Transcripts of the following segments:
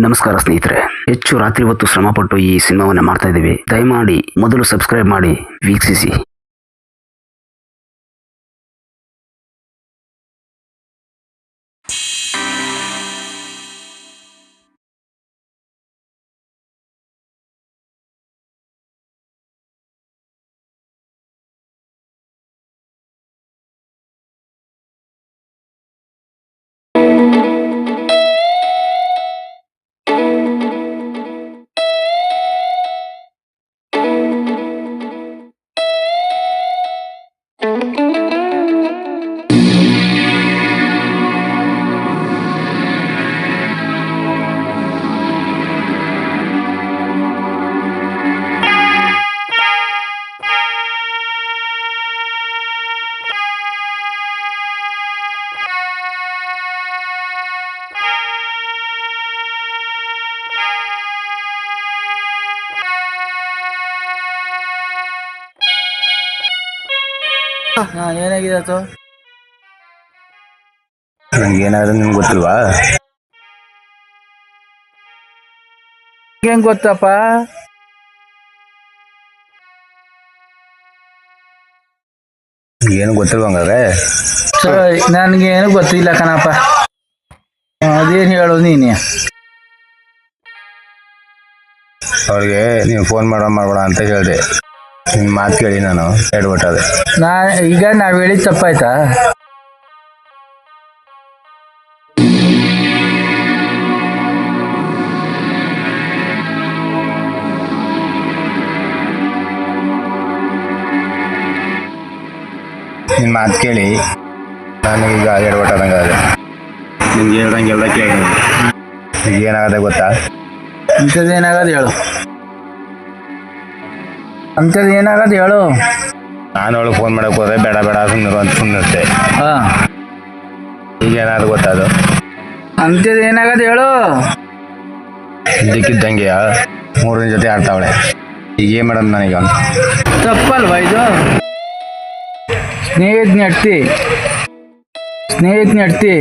ನಮಸ್ಕಾರ ಸ್ನೇಹಿತರೆ, ಹೆಚ್ಚು ರಾತ್ರಿ ಹೊತ್ತು ಶ್ರಮಪಟ್ಟು ಈ ಸಿನಿಮಾವನ್ನು ಮಾಡ್ತಾ ಇದ್ದೀವಿ. ದಯಮಾಡಿ ಮೊದಲು ಸಬ್ಸ್ಕ್ರೈಬ್ ಮಾಡಿ ವೀಕ್ಷಿಸಿ. ಏನಾಗಿದೆ ಅದು? ನಂಗೆ ಏನಾದ್ರು ನಿಮ್ಗೆ ಗೊತ್ತಿಲ್ವಾ? ಹೆಂಗ್ ಗೊತ್ತಪ್ಪ? ಏನು ಗೊತ್ತಿಲ್ವ ಹಂಗಾದ್ರೆ? ನನ್ಗೆ ಏನು ಗೊತ್ತಿಲ್ಲ ಕಣಪ್ಪ. ಅದೇನು ಹೇಳೋದು ನೀನೆ? ಅವ್ರಿಗೆ ನೀವು ಫೋನ್ ಮಾಡಬೇಡ ಅಂತ ಹೇಳಿದೆ. ನಿನ್ನ ಮಾತು ಕೇಳಿ ನಾನು ಹೇಳ್ಬಿಟ್ಟದೆ. ಈಗ ನಾವ್ ಹೇಳಿದ್ ತಪ್ಪಾಯ್ತಾ? ನಿನ್ನ ಮಾತು ಕೇಳಿ ನನಗೀಗ ಹೇಳ್ಬಿಟ್ಟದಂಗಾದ್ರೆ ನಿಮ್ಗೆ ಹೇಳ್ದಂಗೆಲ್ಲ ಕೇಳಿ. ಈಗ ಏನಾಗದೆ ಗೊತ್ತಾ? ಅಂಥದ್ದು ಏನಾಗದು ಹೇಳು. ಅಂಥದ್ದು ಏನಾಗದು ಹೇಳು. ನಾನು ಅವಳು ಫೋನ್ ಮಾಡಕ್ಕೆ ಹೋದ್ರೆ ಬೇಡ ಬೇಡ ಸುಮ್ಮನೆ ಅಂತ ಸುಮ್ಮನಿರ್ತೆ. ಹಾಂ, ಈಗ ಏನಾದ್ರು ಗೊತ್ತಾದು? ಅಂಥದ್ದು ಏನಾಗದು ಹೇಳು. ಇದ್ದಕ್ಕಿದ್ದಂಗೆ 3 ಜೊತೆ ಆಡ್ತಾವಳೆ. ಈಗ ಏನು ಮಾಡೋದು ನನಗೆ? ತಪ್ಪಲ್ವಾ ಇದು? ಸ್ನೇಹಿತನ ಅಡ್ತಿ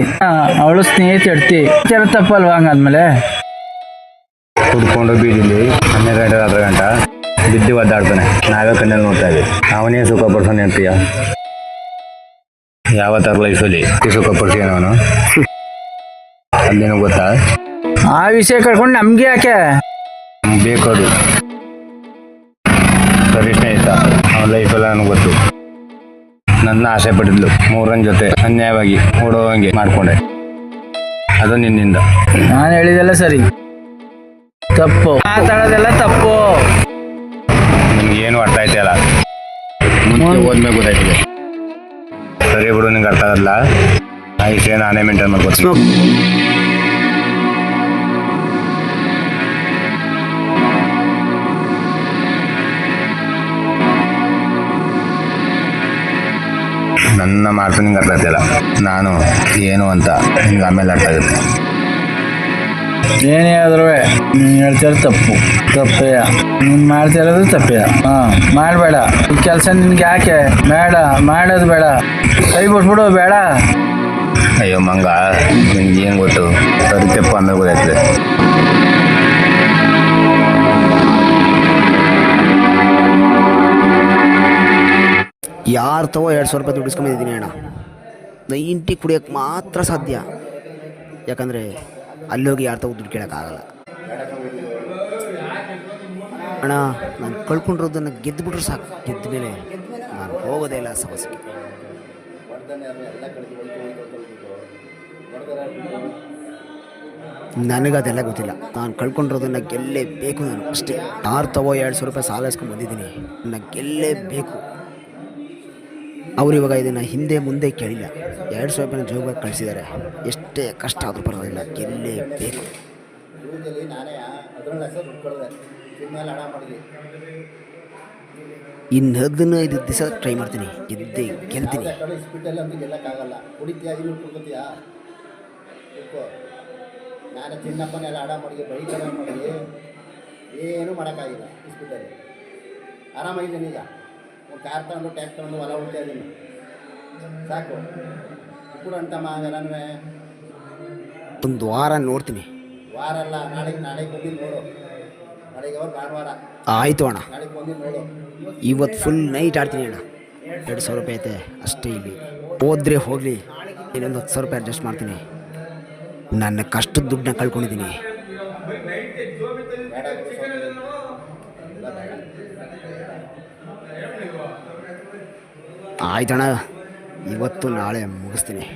ಅವಳು ಸ್ನೇಹಿತ ಅಡ್ತಿ ಕೆಲ ತಪ್ಪಲ್ವಾ? ಹಂಗಾದ್ಮೇಲೆ ಕುಡ್ಕೊಂಡು ಬೀದಿಲಿ 12 ಗಂಟೆ ರಾತ್ರಿ ಗಂಟ ಬಿದ್ದು ಒದ್ದಾಡ್ತಾನೆ. ನಾವೇ ಕಣ್ಣಲ್ಲಿ ನೋಡ್ತಾ ಇದ್ದೀವಿ. ಅವನೇ ಸುಖ ಪಡ್ಸೋನೆ ಅಂತೀಯ? ಯಾವತ್ತಾರ ಲೈಫಲ್ಲಿ ಸುಖ ಪಡ್ತೀಯ ಅವನು? ಅದೇನು ಗೊತ್ತಾ? ಆ ವಿಷಯ ಕಳ್ಕೊಂಡು ನಮ್ಗೆ ಯಾಕೆ ಬೇಕು? ಅದು ಸರಿ ಸ್ನೇಹಿತ, ಅವನ ಲೈಫೆಲ್ಲ ನನಗೆ ಗೊತ್ತು. ನನ್ನ ಆಸೆ ಪಟ್ಟಿದ್ಲು 3 ಜೊತೆ ಅನ್ಯಾಯವಾಗಿ ಓಡೋವಂಗೆ ಮಾಡಿಕೊಂಡೆ. ಅದು ನಿನ್ನಿಂದ. ನಾನು ಹೇಳಿದೆಲ್ಲ ಸರಿ, ತಪ್ಪು ಮಾತಾಡೋದೆಲ್ಲ ತಪ್ಪು. ನಿಮ್ಗೇನು ಅರ್ಥ ಆಯ್ತಲ್ಲ? ಮುಂದೆ ಹೋದ್ಮೇಲೆ ಗೊತ್ತಾಯ್ತಿದೆ. ಸರಿ ಬಿಡು, ನಿಂಗೆ ಅರ್ಥ ಆಗಲ್ಲ. ಆ ವಿಷಯ ನಾನೇ ಮೇಂಟೈನ್ ಮಾಡ್ಕೊತೀನಿ. ನನ್ನ ಮಾತು ನಿಂಗೆ ಅರ್ಥ ಆಗ್ತಿಲ್ಲ. ನಾನು ಏನು ಅಂತ ನಿಂಗೆ ಆಮೇಲೆ ಅರ್ಥ ಆಗುತ್ತೆ. ಏನೇ ಆದ್ರೂ ನೀನು ಹೇಳ್ತಿರೋ ತಪ್ಪೆಯ. ನೀನು ಮಾಡ್ತಿರೋದು ತಪ್ಪೆಯ. ಹಾಂ, ಮಾಡಬೇಡ ಈ ಕೆಲಸ. ನಿನ್ಗೆ ಯಾಕೆ ಬೇಡ? ಮಾಡೋದು ಬೇಡ. ಕೈ ಬಿಟ್ಬಿಡು, ಬೇಡ. ಅಯ್ಯೋ ಮಂಗ, ನಿನ್ಗೆ ಏನು ಗೊತ್ತು? ಸರಿ ತಪ್ಪು ಆಮೇಲೆ ಗೊತ್ತಾಗ್ತದೆ. ಯಾರು ತಗೋ 200 ರೂಪಾಯಿ ದುಡಿಸ್ಕೊಂಡಿದ್ದೀನಿ ಅಣ್ಣ. 90 ಕುಡಿಯೋಕ್ಕೆ ಮಾತ್ರ ಸಾಧ್ಯ. ಯಾಕಂದರೆ ಅಲ್ಲೋಗಿ ಯಾರು ತಗೋ ದುಡ್ಡು ಕೇಳೋಕ್ಕಾಗಲ್ಲ ಅಣ್ಣ. ನಾನು ಕಳ್ಕೊಂಡಿರೋದನ್ನು ಗೆದ್ದುಬಿಟ್ರೆ ಸಾಕು. ಗೆದ್ದ ಮೇಲೆ ನಾನು ಹೋಗೋದೇ ಇಲ್ಲ ಸಮಸ್ಯೆಗೆ. ನನಗದೆಲ್ಲ ಗೊತ್ತಿಲ್ಲ. ನಾನು ಕಳ್ಕೊಂಡಿರೋದನ್ನು ಗೆಲ್ಲೇಬೇಕು. ನಾನು ಅಷ್ಟೇ. ಯಾರು ತಗೋ 200 ರೂಪಾಯಿ ಸಾಲ ಇಸ್ಕೊಂಡು ಬಂದಿದ್ದೀನಿ, ನನ್ನ ಗೆಲ್ಲೇಬೇಕು. ಅವ್ರು ಇವಾಗ ಇದನ್ನು ಹಿಂದೆ ಮುಂದೆ ಕೇಳಿಲ್ಲ. 200 ರೂಪಾಯಿನ ಜೋಬಾಗಿ ಕಳಿಸಿದ್ದಾರೆ. ಎಷ್ಟೇ ಕಷ್ಟ ಆದರೂ ಪರವಾಗಿಲ್ಲ, ಗೆಲ್ಲೇಬೇಕು. ಇನ್ನು 15 ದಿವಸ ಟ್ರೈ ಮಾಡ್ತೀನಿ, ಗೆಲ್ತೀನಿ. ನಾನು ಚಿನ್ನಪ್ಪನೆಲ್ಲ ಆಡ ಮಾಡಿ ಬೈಕಲ್ಲ ಮಾಡಿ ಏನೂ ಮಾಡೋಕ್ಕಾಗಿಲ್ಲ. ಇಸ್ಬಿಟ್ಟಲ್ಲಿ ಆರಾಮಾಗಿದ್ದೀನಿ. ಈಗ ಒಂದು ಕಾರ್ ತಗೊಂಡು ಟ್ಯಾಕ್ಸ್ ತಗೊಂಡು ಹೊಲ ಹುಡ್ತಾ ಇದ್ದೀನಿ. ಸಾಕು ಕೂಡ ಅಂತಮ್ಮ. ಎಲ್ಲನೂ ಒಂದು ವಾರ ನೋಡ್ತೀನಿ. ವಾರ ಅಲ್ಲ, ನಾಳೆಗೆ ಬಂದು ನೋಡು. ನಾಳೆಗೆ ಅವ್ರು ಭಾನುವಾರ, ಆಯಿತು ಅಣ್ಣ, ನಾಳೆಗೆ ಬಂದು ನೋಡು. ಇವತ್ತು ಫುಲ್ ನೈಟ್ ಆಡ್ತೀನಿ ಅಣ್ಣ. 2,000 ರೂಪಾಯಿ ಐತೆ ಅಷ್ಟೇ. ಇಲ್ಲಿ ಹೋದ್ರೆ ಹೋಗಲಿ, ಇನ್ನೊಂದು 10,000 ರೂಪಾಯಿ ಅಡ್ಜಸ್ಟ್ ಮಾಡ್ತೀನಿ. ನನ್ನ ಕಷ್ಟದ ದುಡ್ಡನ್ನ ಕಳ್ಕೊಂಡಿದ್ದೀನಿ. ಬೇಡ ಬಿಡು ಸ್ವಾಮಿ. ಇಲ್ಲ ಬೇಡ. ಆಯ್ತಣ್ಣ, ಇವತ್ತು ನಾಳೆ ಮುಗಿಸ್ತೀನಿ.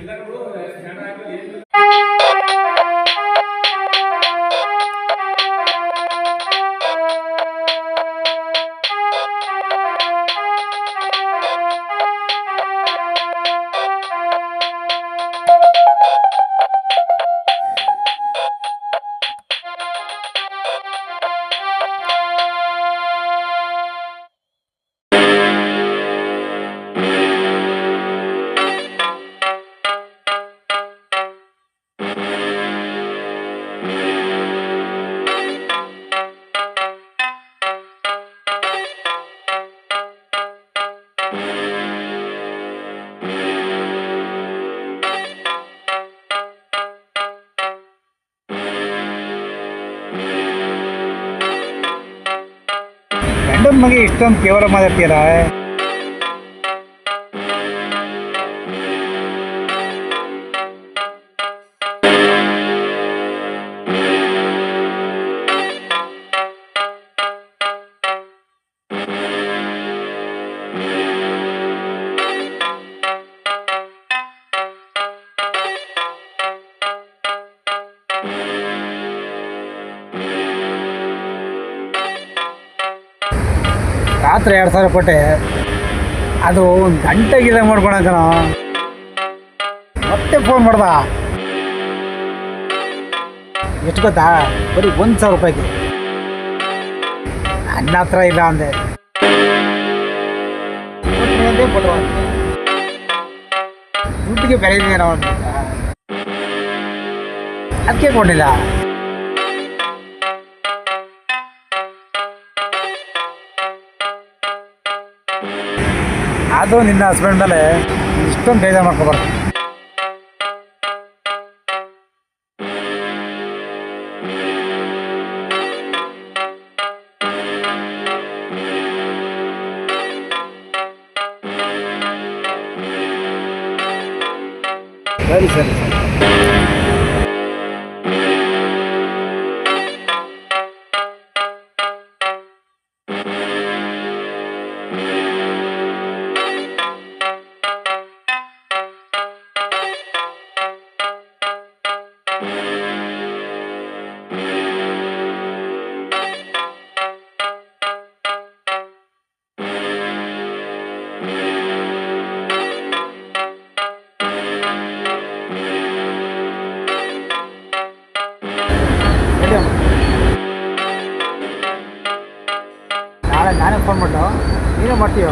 ಗಂಡನ ಮಗ ಇಷ್ಟೊಂದು ಕೇವಲ ಮಾತಾಡ್ತೀರಾ? ರಾತ್ರಿ 2,000 ಕೊಟ್ಟೆ, ಅದು ಒಂದು ಗಂಟೆಗಿಲ್ಲ ಮಾಡ್ಕೊಳಕ ಮತ್ತೆ ಫೋನ್ ಮಾಡ್ದ. ಎಷ್ಟು ಗೊತ್ತಾ? ಬರೀ 1,000 ರೂಪಾಯಿಗೆ. ನನ್ನ ಹತ್ರ ಇಲ್ಲ ಅಂದೆ. ದುಡ್ಡಿಗೆ ಬೆಲೆ ಇದೆ ನಾವು, ಅದಕ್ಕೆ ಕೊಟ್ಟಿಲ್ಲ. ಅದು ನಿನ್ನ ಹಸ್ಬೆಂಡ್ ಮೇಲೆ ಇಷ್ಟೊಂದು ಬೇಜಾರು ಮಾಡ್ಕೊಬಾರ್ದು. ಸರಿ ಸರಿ ಸರಿ. ನಾಳೆ ನಾನೇ ಫೋನ್ ಮಾಡ್ತು, ನೀನೇ ಮಾಡ್ತೀವ?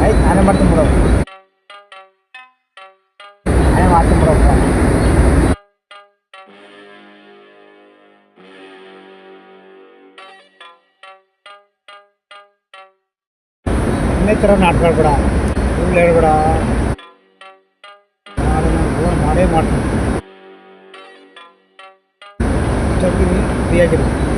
ಆಯ್ತು, ನಾನೇ ಮಾಡ್ತೀನಿ ಬಿಡೋ. ನಾನೇ ಮಾಡ್ತೀನಿ ಬಿಡೋಪ್ಪ. ಇನ್ನೇ ಥರ ನಾಟಕ ಆಡ್ಬೇಡ, ಸುಳ್ಳು ಹೇಳ್ಬೇಡ. ನಾಳೆ ನಾನು ಫೋನ್ ಮಾಡೇ ಮಾಡ್ತೀನಿ. ಫ್ರೀ ಆಗಿರ್ತೀನಿ.